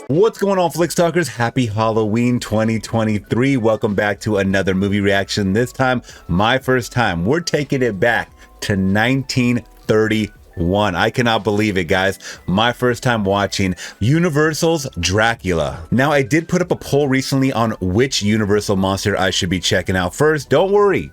What's going on, Flick Stalkers? Happy Halloween 2023. Welcome back to another movie reaction. This time, my first time. We're taking it back to 1931. I cannot believe it, guys. My first time watching Universal's Dracula. Now, I did put up a poll recently on which Universal monster I should be checking out first. Don't worry.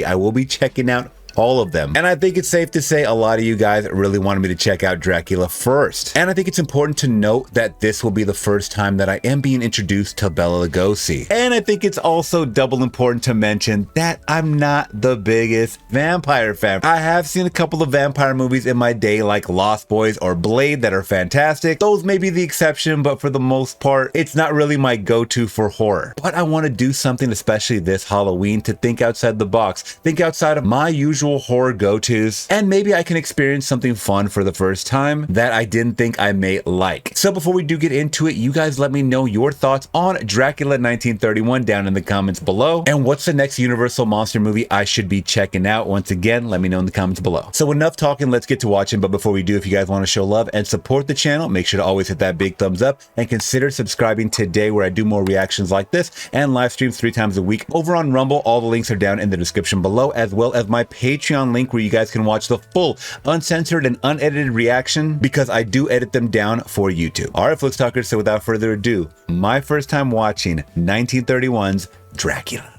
I will be checking out all of them. And I think it's safe to say a lot of you guys really wanted me to check out Dracula first. And I think it's important to note that this will be the first time that I am being introduced to Bela Lugosi. And I think it's also double important to mention that I'm not the biggest vampire fan. I have seen a couple of vampire movies in my day like Lost Boys or Blade that are fantastic. Those may be the exception, but for the most part, it's not really my go-to for horror. But I want to do something, especially this Halloween, to think outside the box, think outside of my usual horror go-tos, and maybe I can experience something fun for the first time that I didn't think I may like. So before we do get into it, you guys let me know your thoughts on Dracula 1931 down in the comments below, and what's the next Universal monster movie I should be checking out. Once again, let me know in the comments below. So enough talking, let's get to watching. But before we do, if you guys want to show love and support the channel, make sure to always hit that big thumbs up and consider subscribing today, where I do more reactions like this and live streams 3 times a week over on Rumble. All the links are down in the description below, as well as my Patreon link where you guys can watch the full uncensored and unedited reaction, because I do edit them down for YouTube. All right, Flick Stalkers, so without further ado, my first time watching 1931's Dracula.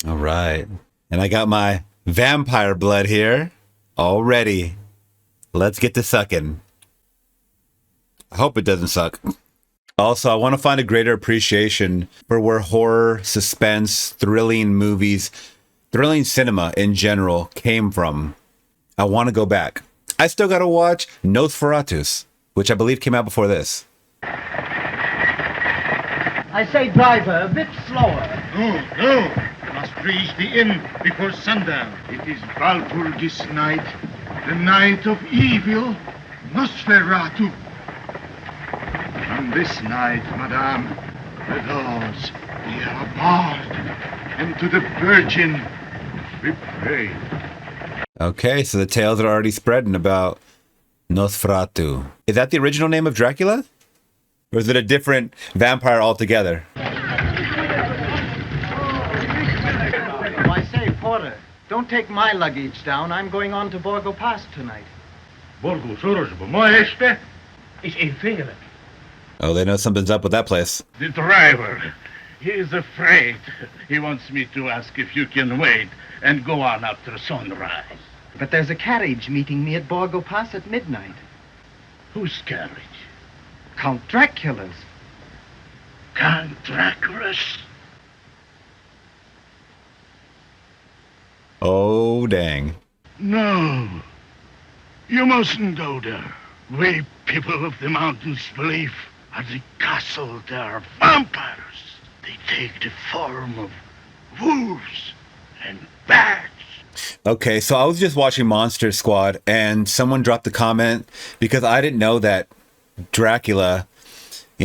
All right, and I got my vampire blood here all ready. Let's get to sucking. I hope it doesn't suck. Also, I want to find a greater appreciation for where horror, suspense, thrilling movies, thrilling cinema in general came from. I want to go back. I still got to watch Nosferatu, which I believe came out before this. I say, driver, a bit slower. No. Must reach the inn before sundown. It is Walpurgis night, the night of evil, Nosferatu. On this night, madame, the doors, they are barred, and to the Virgin we pray. Okay, so the tales are already spreading about Nosferatu. Is that the original name of Dracula? Or is it a different vampire altogether? I say, porter, don't take my luggage down. I'm going on to Borgo Pass tonight. Borgo Sorosbo, moeste? Is a figure. Oh, they know something's up with that place. The driver, he is afraid. He wants me to ask if you can wait and go on after sunrise. But there's a carriage meeting me at Borgo Pass at midnight. Whose carriage? Count Dracula's. Count Dracula's? Oh, dang. No, you mustn't go there. We people of the mountains believe at the castle there are vampires. They take the form of wolves and bats. Okay, so I was just watching Monster Squad, and someone dropped a comment, because I didn't know that Dracula,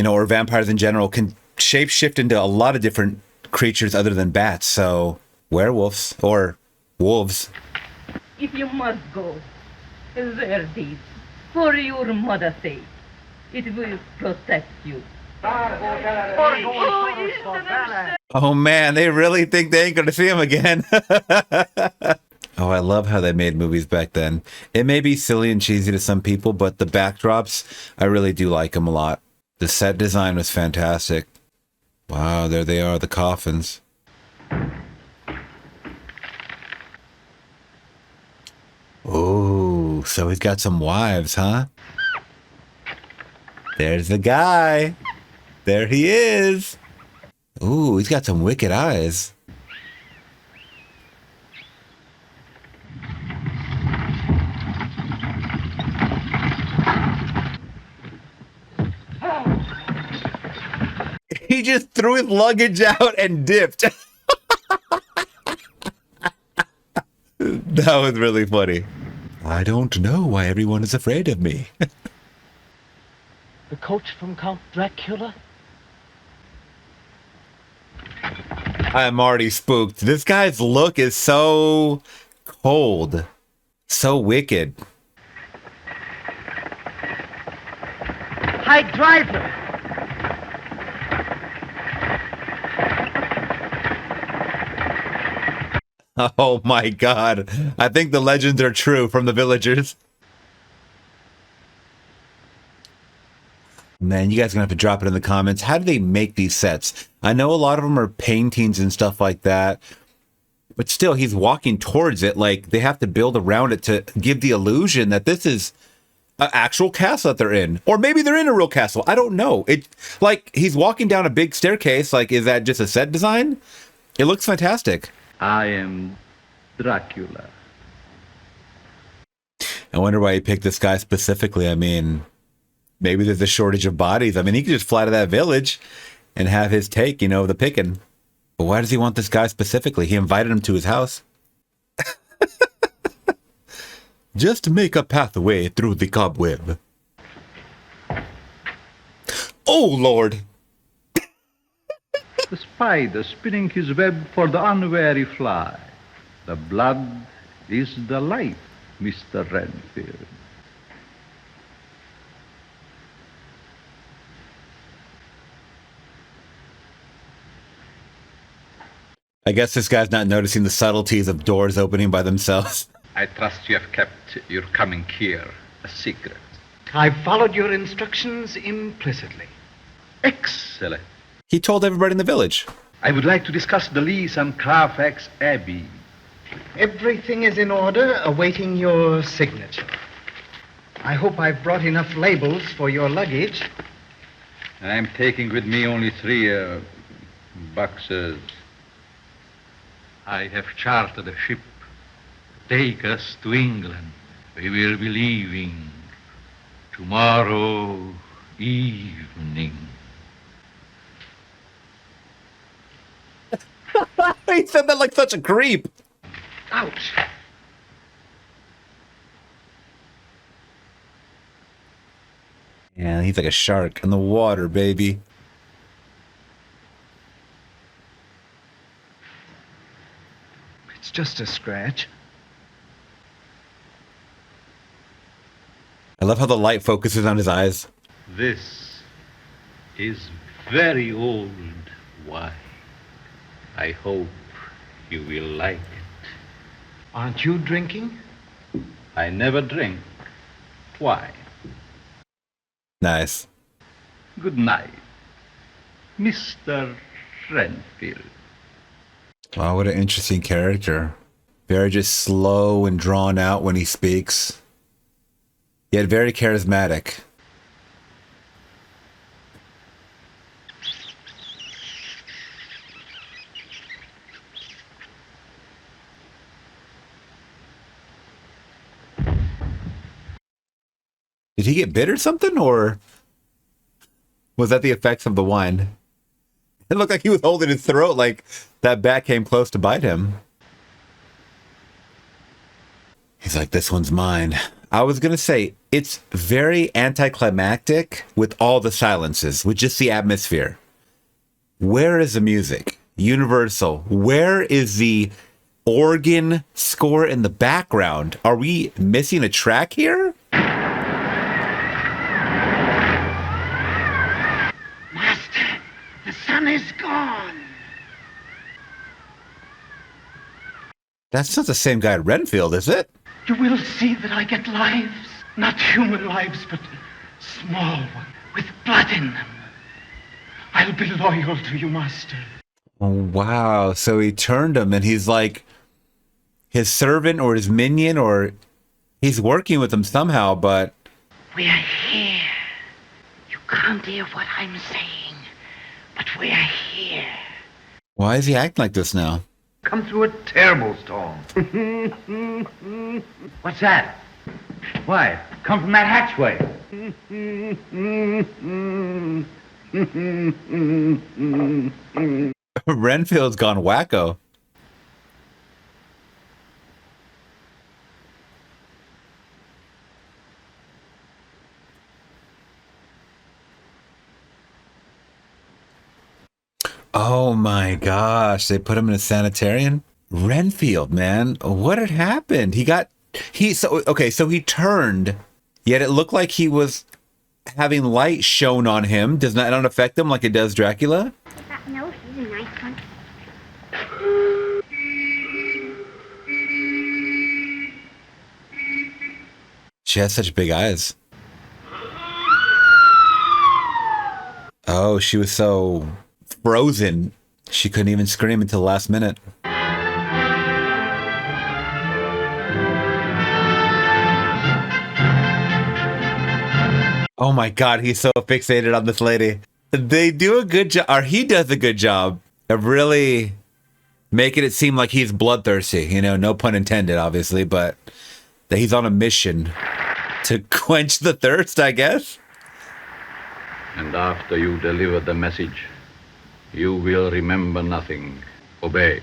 or vampires in general, can shapeshift into a lot of different creatures other than bats. So werewolves or wolves. If you must go, wear these for your mother's sake. It will protect you. Oh man, they really think they ain't gonna see him again. Oh, I love how they made movies back then. It may be silly and cheesy to some people, but the backdrops, I really do like them a lot. The set design was fantastic. Wow, there they are, the coffins. Oh, so he's got some wives, huh? There's the guy. There he is. Ooh, he's got some wicked eyes. He just threw his luggage out and dipped. That was really funny. I don't know why everyone is afraid of me. The coach from Count Dracula? I'm already spooked. This guy's look is so cold. So wicked. Hi, driver. Oh my God. I think the legends are true from the villagers. Man, you guys are going to have to drop it in the comments. How do they make these sets? I know a lot of them are paintings and stuff like that, but still, he's walking towards it. Like, they have to build around it to give the illusion that this is an actual castle that they're in. Or maybe they're in a real castle. I don't know. It, like, he's walking down a big staircase. Like, is that just a set design? It looks fantastic. I am Dracula. I wonder why he picked this guy specifically. I mean, maybe there's a shortage of bodies. I mean, he could just fly to that village and have his take, you know, the picking. But why does he want this guy specifically? He invited him to his house. Just make a pathway through the cobweb. Oh, Lord. The spider spinning his web for the unwary fly. The blood is the life, Mr. Renfield. I guess this guy's not noticing the subtleties of doors opening by themselves. I trust you have kept your coming here a secret. I've followed your instructions implicitly. Excellent. He told everybody in the village. I would like to discuss the lease on Carfax Abbey. Everything is in order, awaiting your signature. I hope I've brought enough labels for your luggage. I'm taking with me only 3 boxes. I have chartered a ship. Take us to England. We will be leaving tomorrow evening. He said that like such a creep. Ouch. Yeah, he's like a shark in the water, baby. It's just a scratch. I love how the light focuses on his eyes. This is very old wine. I hope you will like it. Aren't you drinking? I never drink. Why? Nice. Good night, Mr. Renfield. Wow, what an interesting character. Very just slow and drawn out when he speaks. Yet very charismatic. Did he get bit or something, or was that the effects of the wine? It looked like he was holding his throat, like that bat came close to bite him. He's like, this one's mine. I was going to say, it's very anticlimactic with all the silences, with just the atmosphere. Where is the music? Universal. Where is the organ score in the background? Are we missing a track here? Master, the sun is gone. That's not the same guy at Renfield, is it? You will see that I get lives. Not human lives, but small ones, with blood in them. I'll be loyal to you, Master. Oh, wow. So he turned him and he's like his servant or his minion, or he's working with him somehow, but... We are here. You can't hear what I'm saying, but we are here. Why is he acting like this now? Come through a terrible storm. What's that? Why? Come from that hatchway. Renfield's gone wacko. Oh my gosh, they put him in a sanitarium? Renfield, man, what had happened? He got So he turned, yet it looked like he was having light shown on him. Does not affect him like it does Dracula? No, he's a nice one. She has such big eyes. Oh, she was so frozen. She couldn't even scream until the last minute. Oh my God, he's so fixated on this lady. They do a good job, or he does a good job of really making it seem like he's bloodthirsty. You know, no pun intended, obviously, but that he's on a mission to quench the thirst, I guess. And after you deliver the message, you will remember nothing. Obey.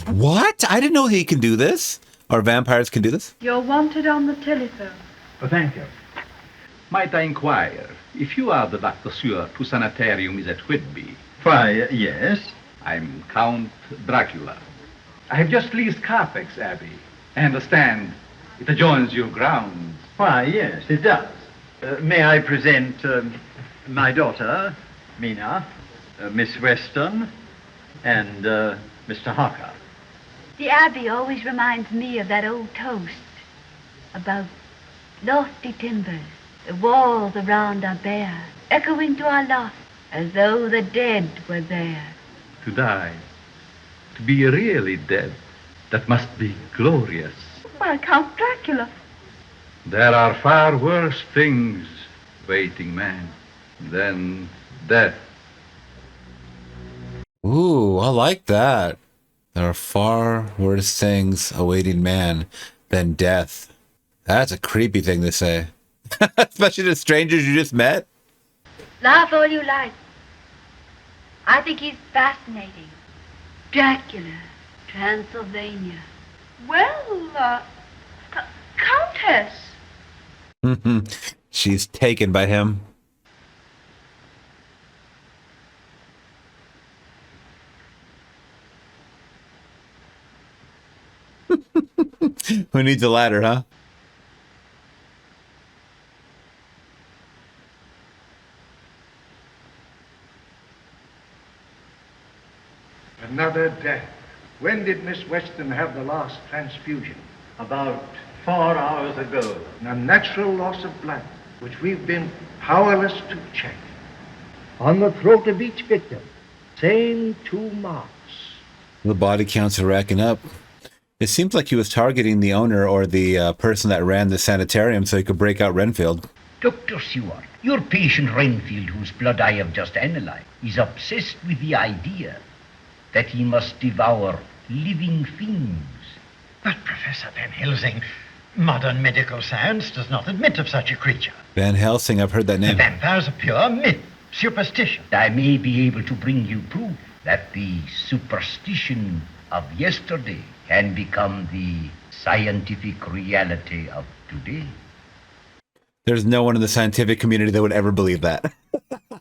What? I didn't know he can do this. Or vampires can do this. You're wanted on the telephone. Oh, thank you. Might I inquire if you are the Dr. Stewart whose sanitarium is at Whitby? Why, yes. I'm Count Dracula. I have just leased Carfax Abbey. I understand it adjoins your grounds. Why, yes, it does. May I present my daughter, Mina, Miss Weston, and Mr. Harker. The Abbey always reminds me of that old toast about lofty timbers, the walls around are bare, echoing to our lost, as though the dead were there. To die, to be really dead, that must be glorious. Why, Count Dracula. There are far worse things waiting man than death. Ooh, I like that. There are far worse things awaiting man than death. That's a creepy thing to say. Especially to strangers you just met. Laugh all you like. I think he's fascinating. Dracula, Transylvania. Well, Countess. She's taken by him. Who needs a ladder, huh? Another death. When did Miss Weston have the last transfusion? About 4 hours ago. A natural loss of blood, which we've been powerless to check. On the throat of each victim, same 2 marks. The body counts are racking up. It seems like he was targeting the owner or the person that ran the sanitarium so he could break out Renfield. Dr. Stewart, your patient Renfield, whose blood I have just analyzed, is obsessed with the idea that he must devour living things. But, Professor Van Helsing, modern medical science does not admit of such a creature. Van Helsing, I've heard that name. Vampires are pure myth, superstition. I may be able to bring you proof that the superstition of yesterday can become the scientific reality of today. There's no one in the scientific community that would ever believe that.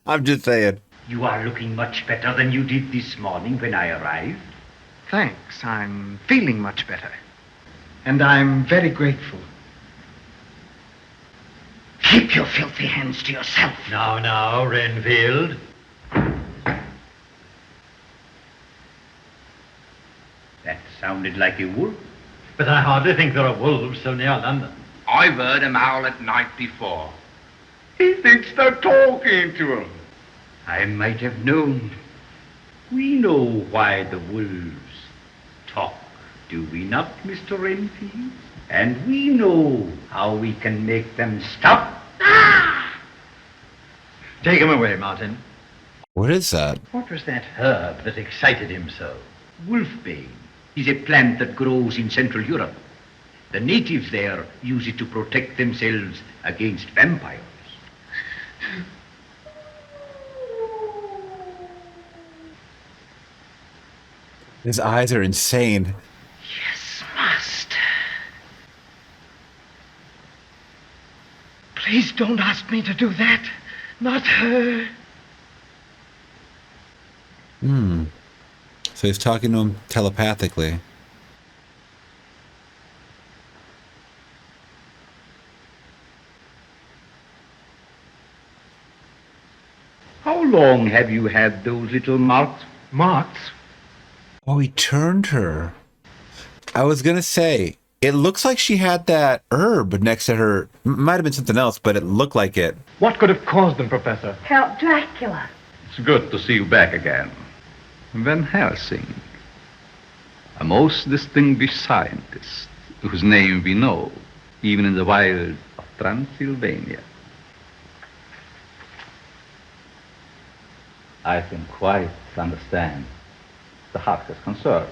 I'm just saying. You are looking much better than you did this morning when I arrived. Thanks. I'm feeling much better. And I'm very grateful. Keep your filthy hands to yourself. Now, Renfield. That sounded like a wolf. But I hardly think there are wolves so near London. I've heard him howl at night before. He thinks they're talking to him. I might have known. We know why the wolves talk, do we not, Mr. Renfield? And we know how we can make them stop. Take him away, Martin. What is that? What was that herb that excited him so? Wolfbane is a plant that grows in Central Europe. The natives there use it to protect themselves against vampires. His eyes are insane. Yes, Master. Please don't ask me to do that. Not her. Sounds So he's talking to him telepathically. How long have you had those little marks? Marks? Oh, he turned her. I was going to say, it looks like she had that herb next to her. Might have been something else, but it looked like it. What could have caused them, Professor? Count Dracula. It's good to see you back again. Van Helsing, a most distinguished scientist whose name we know, even in the wilds of Transylvania. I can quite understand the Harker's concern.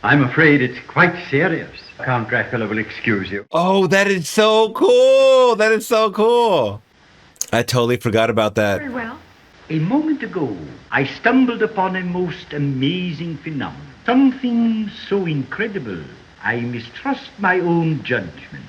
I'm afraid it's quite serious. Count Dracula will excuse you. Oh, that is so cool. That is so cool. I totally forgot about that. Very well. A moment ago, I stumbled upon a most amazing phenomenon. Something so incredible, I mistrust my own judgment.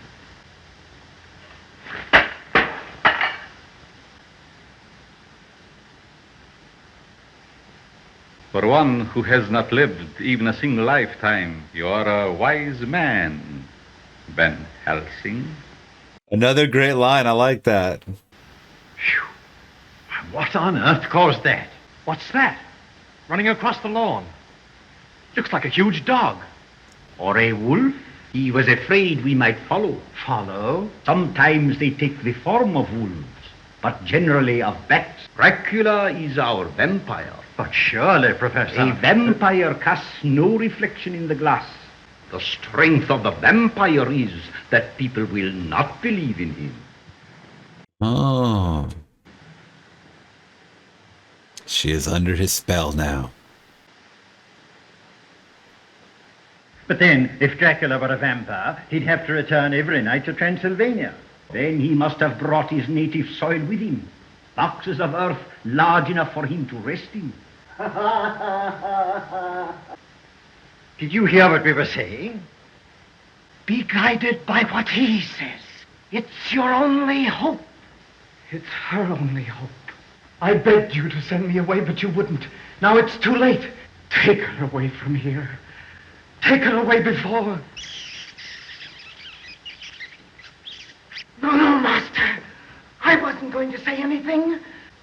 For one who has not lived even a single lifetime, you are a wise man, Van Helsing. Another great line. I like that. Phew. What on earth caused that? What's that? Running across the lawn. Looks like a huge dog. Or a wolf? He was afraid we might follow. Follow? Sometimes they take the form of wolves, but generally of bats. Dracula is our vampire. But surely, Professor. A vampire casts no reflection in the glass. The strength of the vampire is that people will not believe in him. Oh. She is under his spell now. But then, if Dracula were a vampire, he'd have to return every night to Transylvania. Then he must have brought his native soil with him. Boxes of earth large enough for him to rest in. Did you hear what we were saying? Be guided by what he says. It's your only hope. It's her only hope. I begged you to send me away, but you wouldn't. Now it's too late. Take her away from here. Take her away before. No, Master. I wasn't going to say anything.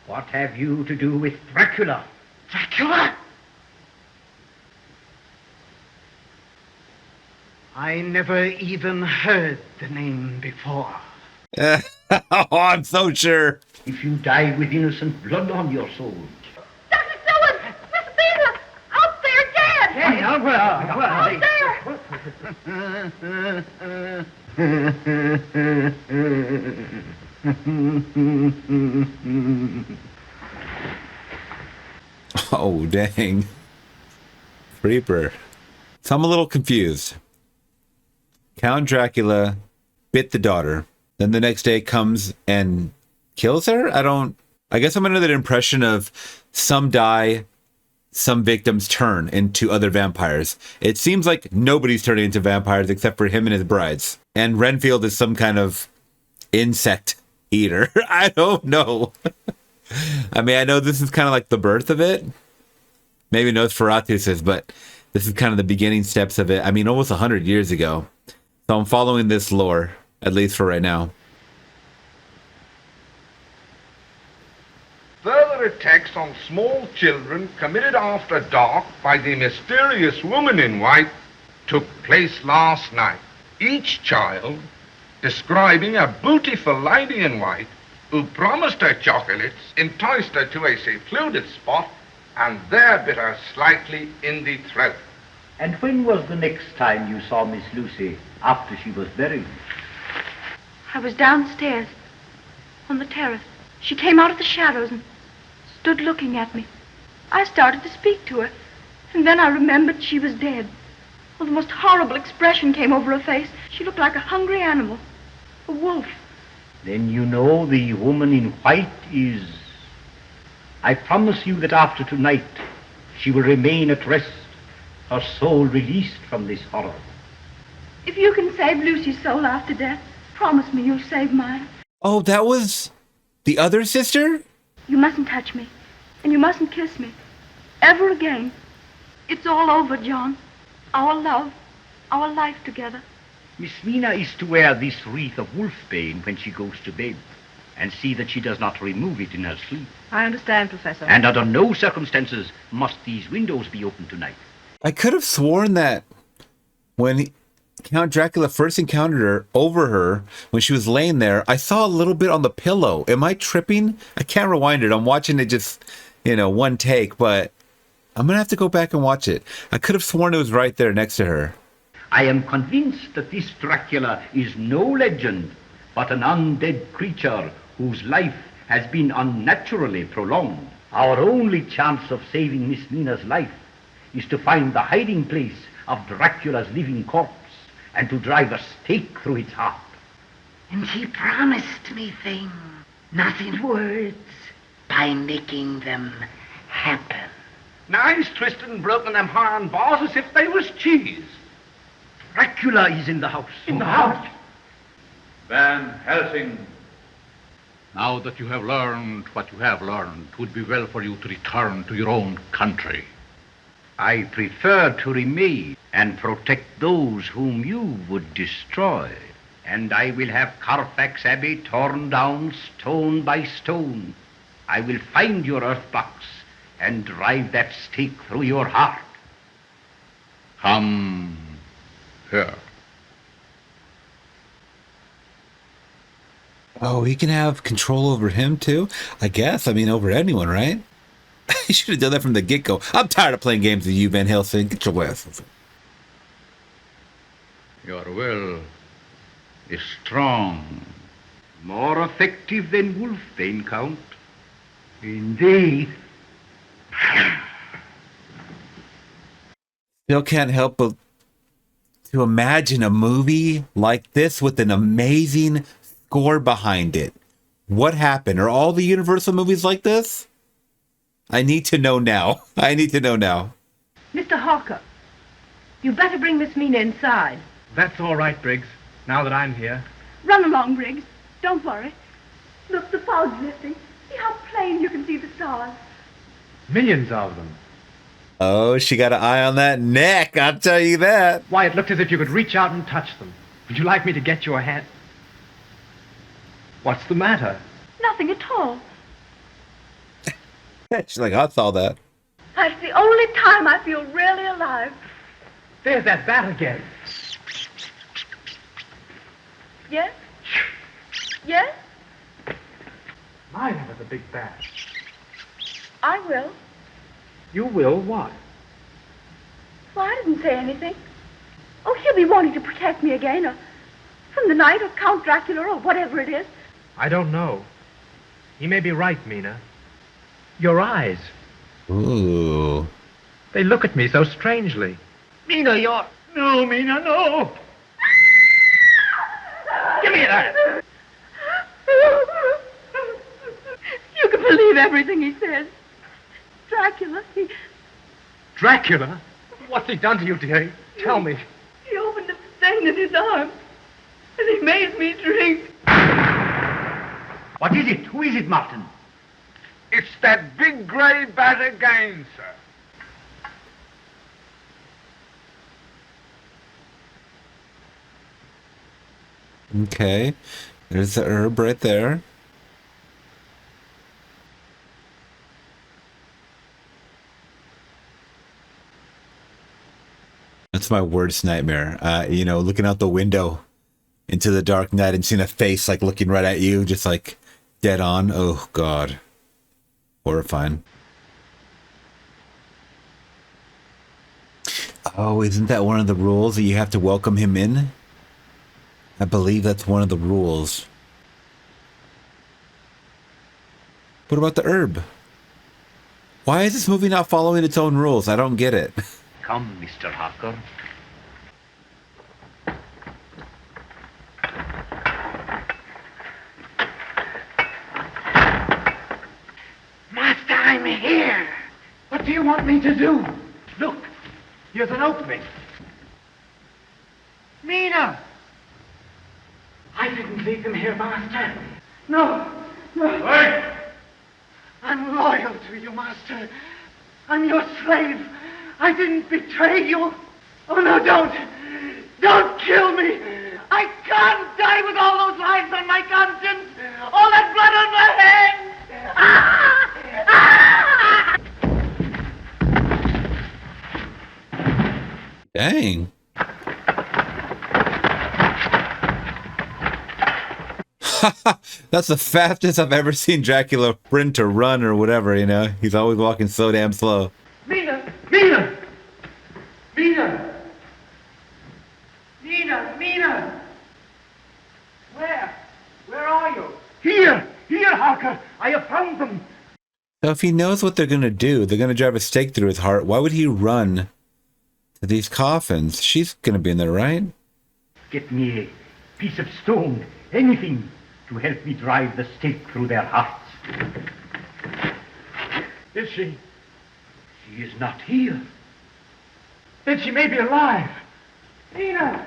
What have you to do with Dracula? Dracula? I never even heard the name before. Oh, I'm so sure. If you die with innocent blood on your soul. Dr. Sloan! Miss Mina! Out there dead! Out there! Oh, dang. Creeper. So I'm a little confused. Count Dracula bit the daughter. Then the next day comes and kills her? I guess I'm under the impression of some die, some victims turn into other vampires. It seems like nobody's turning into vampires except for him and his brides. And Renfield is some kind of insect eater. I don't know. I mean, I know this is kind of like the birth of it. Maybe Nosferatu says, but this is kind of the beginning steps of it. I mean, almost 100 years ago. So I'm following this lore, at least for right now. Further attacks on small children committed after dark by the mysterious woman in white took place last night. Each child describing a beautiful lady in white who promised her chocolates, enticed her to a secluded spot, and there bit her slightly in the throat. And when was the next time you saw Miss Lucy after she was buried? I was downstairs on the terrace. She came out of the shadows and stood looking at me. I started to speak to her, and then I remembered she was dead. Well, the most horrible expression came over her face. She looked like a hungry animal, a wolf. Then you know the woman in white is... I promise you that after tonight, she will remain at rest, her soul released from this horror. If you can save Lucy's soul after death, promise me you'll save mine. Oh, that was the other sister? You mustn't touch me, and you mustn't kiss me, ever again. It's all over, John. Our love, our life together. Miss Mina is to wear this wreath of wolfbane when she goes to bed, and see that she does not remove it in her sleep. I understand, Professor. And under no circumstances must these windows be open tonight. I could have sworn that when Count Dracula first encountered her, over her, when she was laying there, I saw a little bit on the pillow. Am I tripping? I can't rewind it. I'm watching it just, one take, but I'm going to have to go back and watch it. I could have sworn it was right there next to her. I am convinced that this Dracula is no legend, but an undead creature whose life has been unnaturally prolonged. Our only chance of saving Miss Mina's life is to find the hiding place of Dracula's living corpse and to drive a stake through its heart. And he promised me things, not in words, by making them happen. Now he's twisted and broken them iron bars as if they was cheese. Dracula is in the house. In the house? Van Helsing, now that you have learned what you have learned, it would be well for you to return to your own country. I prefer to remain and protect those whom you would destroy. And I will have Carfax Abbey torn down stone by stone. I will find your earth box and drive that stake through your heart. Come here. Oh, he can have control over him too? I guess. I mean, over anyone, right? He should have done that from the get-go. I'm tired of playing games with you, Van Helsing. Get your ass. Your will is strong. More effective than wolfbane, Count. Indeed. Still can't help but to imagine a movie like this with an amazing score behind it. What happened? Are all the Universal movies like this? I need to know now. I need to know now. Mr. Harker, you better bring Miss Mina inside. That's all right, Briggs, now that I'm here. Run along, Briggs. Don't worry. Look, the fog's lifting. See how plain you can see the stars. Millions of them. Oh, she got an eye on that neck, I'll tell you that. Why, it looked as if you could reach out and touch them. Would you like me to get your hand? What's the matter? Nothing at all. She's like, I saw that. That's the only time I feel really alive. There's that bat again. Yes? Yes? My, that was a big bat. I will. You will what? Well, I didn't say anything. Oh, he'll be wanting to protect me again, or from the night, or Count Dracula, or whatever it is. I don't know. He may be right, Mina. Your eyes. Ooh. They look at me so strangely. Mina, you're... No, Mina, no! Give me that! You can believe everything he says. Dracula, Dracula? What's he done to you, dearie? Tell me. He opened a vein in his arm, and he made me drink. What is it? Who is it, Martin? It's that big grey bat again, sir. Okay. There's the herb right there. That's my worst nightmare. Looking out the window into the dark night and seeing a face like looking right at you, just like dead on. Oh, God. Horrifying. Oh, isn't that one of the rules that you have to welcome him in? I believe that's one of the rules. What about the herb? Why is this movie not following its own rules? I don't get it. Come, Mr. Harker. Master, I'm here. What do you want me to do? Look, here's an opening. Mina! I didn't leave them here, Master. No. Wait! I'm loyal to you, Master. I'm your slave. I didn't betray you. Oh, no, don't. Don't kill me. I can't die with all those lives on my conscience. All that blood on my hands. Dang. That's the fastest I've ever seen Dracula sprint or run or whatever, you know? He's always walking so damn slow. Mina! Mina! Mina! Mina! Mina! Where? Where are you? Here! Here, Harker! I have found them! So if he knows what they're gonna do, they're gonna drive a stake through his heart, why would he run to these coffins? She's gonna be in there, right? Get me a piece of stone, anything, to help me drive the stake through their hearts. Is she? She is not here. Then she may be alive. Mina!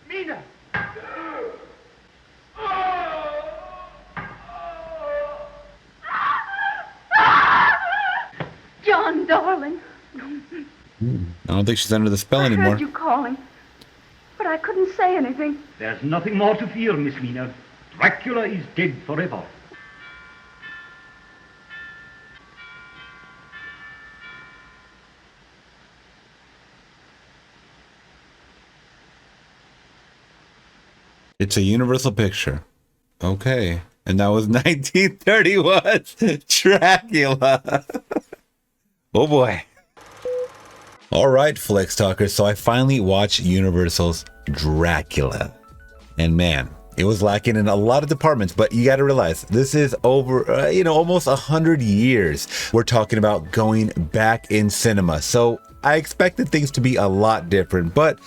Mina! John, darling. I don't think she's under the spell I anymore. heard you calling, but I couldn't say anything. There's nothing more to fear, Miss Mina. Dracula is dead forever. It's a universal picture. Okay. And that was 1931 Dracula. Oh boy. All right, Flicks Talkers. So I finally watched Universal's Dracula. And man, it was lacking in a lot of departments, but you got to realize this is over, almost 100 years. We're talking about going back in cinema. So I expected things to be a lot different, but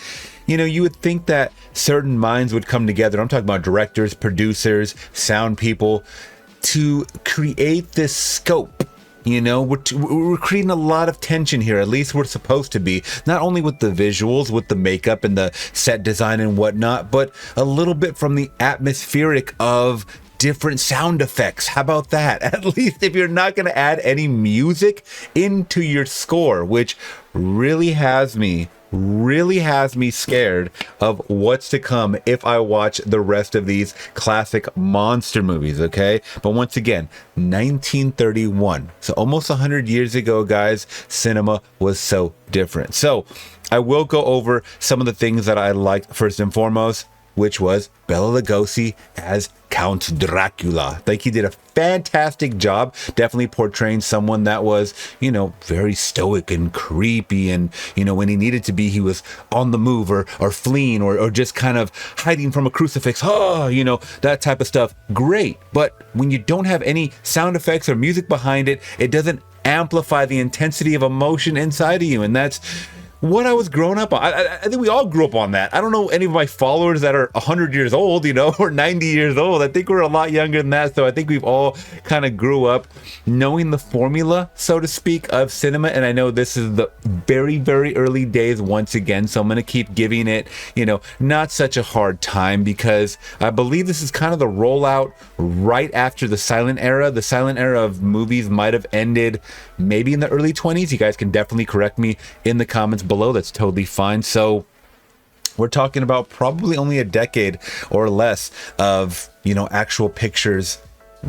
you would think that certain minds would come together. I'm talking about directors, producers, sound people to create this scope. We're creating a lot of tension here. At least we're supposed to be, not only with the visuals, with the makeup and the set design and whatnot, but a little bit from the atmospheric of different sound effects. How about that? At least if you're not going to add any music into your score, which really has me scared of what's to come if I watch the rest of these classic monster movies, okay? But once again, 1931. So almost 100 years ago, guys, cinema was so different. So I will go over some of the things that I liked first and foremost, which was Bela Lugosi as Count Dracula. I think he did a fantastic job, definitely portraying someone that was, very stoic and creepy. And, when he needed to be, he was on the move or fleeing or just kind of hiding from a crucifix. That type of stuff. Great. But when you don't have any sound effects or music behind it, it doesn't amplify the intensity of emotion inside of you. And that's what I was growing up on. I think we all grew up on that. I don't know any of my followers that are 100 years old, or 90 years old. I think we're a lot younger than that. So I think we've all kind of grew up knowing the formula, so to speak, of cinema. And I know this is the very, very early days once again. So I'm going to keep giving it, not such a hard time, because I believe this is kind of the rollout right after the silent era. The silent era of movies might have ended maybe in the early 20s. You guys can definitely correct me in the comments below. That's totally fine. So we're talking about probably only a decade or less of actual pictures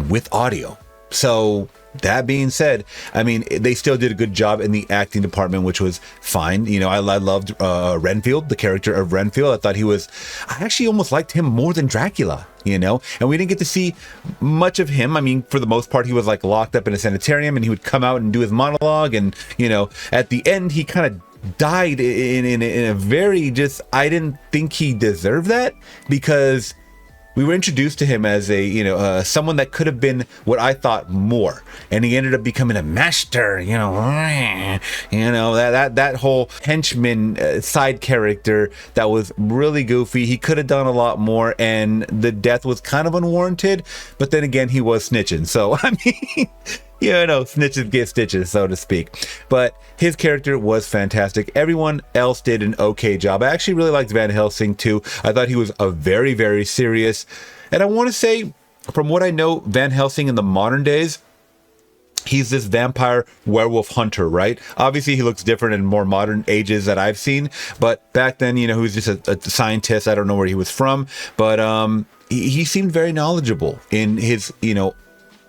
with audio. So that being said, I mean, they still did a good job in the acting department, which was fine. I loved Renfield, the character of Renfield. I thought I actually almost liked him more than Dracula, and we didn't get to see much of him. I mean, for the most part, he was like locked up in a sanitarium and he would come out and do his monologue. And, at the end, he kind of died in a very I didn't think he deserved that, because we were introduced to him as a someone that could have been what I thought more, and he ended up becoming a master. That whole henchman side character that was really goofy. He could have done a lot more, and the death was kind of unwarranted. But then again, he was snitching, so I mean. Snitches get stitches, so to speak. But his character was fantastic. Everyone else did an okay job. I actually really liked Van Helsing too. I thought he was a very, very serious, and I want to say from what I know, Van Helsing in the modern days, he's this vampire werewolf hunter, right? Obviously, he looks different in more modern ages that I've seen. But back then, he was just a scientist. I don't know where he was from. But he seemed very knowledgeable in his,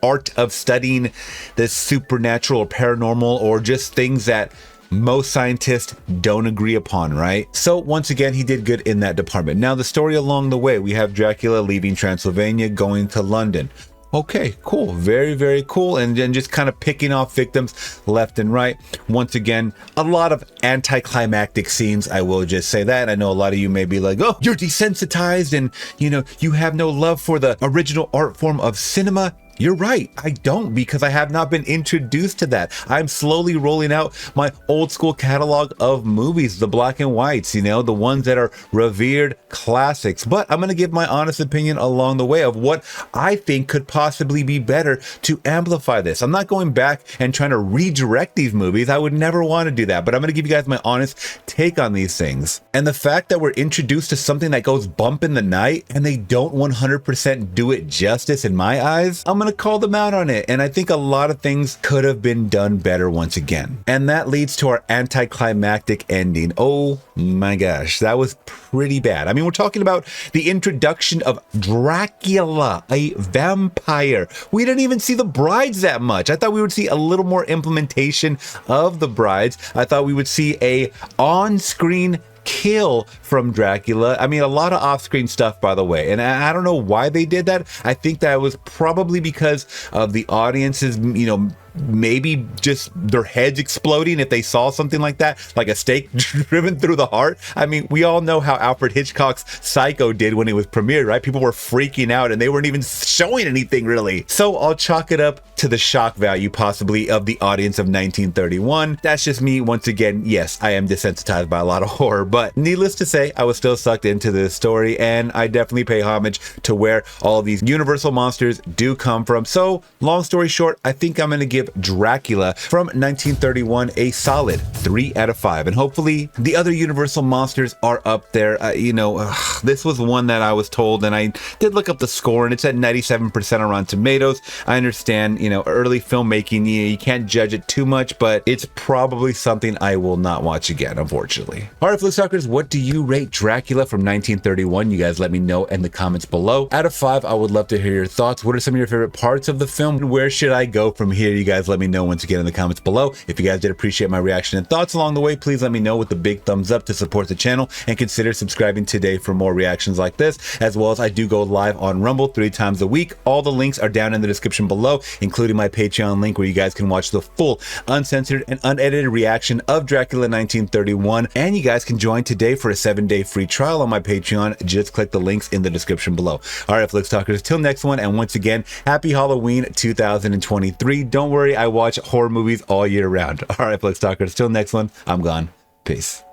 art of studying this supernatural or paranormal or just things that most scientists don't agree upon, right? So once again, he did good in that department. Now, the story along the way, we have Dracula leaving Transylvania, going to London. Okay, cool. Very, very cool. And then just kind of picking off victims left and right. Once again, a lot of anticlimactic scenes. I will just say that. I know a lot of you may be like, oh, you're desensitized and, you have no love for the original art form of cinema. You're right. I don't, because I have not been introduced to that. I'm slowly rolling out my old school catalog of movies, the black and whites, the ones that are revered classics. But I'm going to give my honest opinion along the way of what I think could possibly be better to amplify this. I'm not going back and trying to redirect these movies. I would never want to do that. But I'm going to give you guys my honest take on these things. And the fact that we're introduced to something that goes bump in the night and they don't 100% do it justice in my eyes, I'm going to call them out on it. And I think a lot of things could have been done better once again. And that leads to our anticlimactic ending. Oh my gosh, that was pretty bad. I mean, we're talking about the introduction of Dracula, a vampire. We didn't even see the brides that much. I thought we would see a little more implementation of the brides. I thought we would see a on-screen kill from Dracula. I mean, a lot of off-screen stuff, by the way, and I don't know why they did that. I think that was probably because of the audience's, maybe just their heads exploding if they saw something like that, like a stake driven through the heart. I mean, we all know how Alfred Hitchcock's Psycho did when it was premiered, right? People were freaking out and they weren't even showing anything really. So I'll chalk it up to the shock value possibly of the audience of 1931. That's just me. Once again, yes, I am desensitized by a lot of horror, but needless to say, I was still sucked into this story, and I definitely pay homage to where all these Universal monsters do come from. So long story short, I think I'm going to give Dracula from 1931 a solid 3 out of 5, and hopefully the other Universal monsters are up there. This was one that I was told, and I did look up the score, and it's at 97% on Rotten Tomatoes. I understand, early filmmaking, you can't judge it too much, but it's probably something I will not watch again, unfortunately. All right, Flickstalkers, what do you rate Dracula from 1931? You guys let me know in the comments below. Out of 5, I would love to hear your thoughts. What are some of your favorite parts of the film? Where should I go from here? You guys let me know once again in the comments below. If you guys did appreciate my reaction and thoughts along the way, please let me know with the big thumbs up to support the channel, and consider subscribing today for more reactions like this, as well as I do go live on Rumble 3 times a week. All the links are down in the description below, including my Patreon link where you guys can watch the full uncensored and unedited reaction of Dracula 1931, and you guys can join today for a 7-day free trial on my Patreon. Just click the links in the description below. All right, Flickstalkers, till next one, and once again, happy Halloween 2023. Don't worry, I watch horror movies all year round. All right, Flickstalkers, till next one, I'm gone. Peace.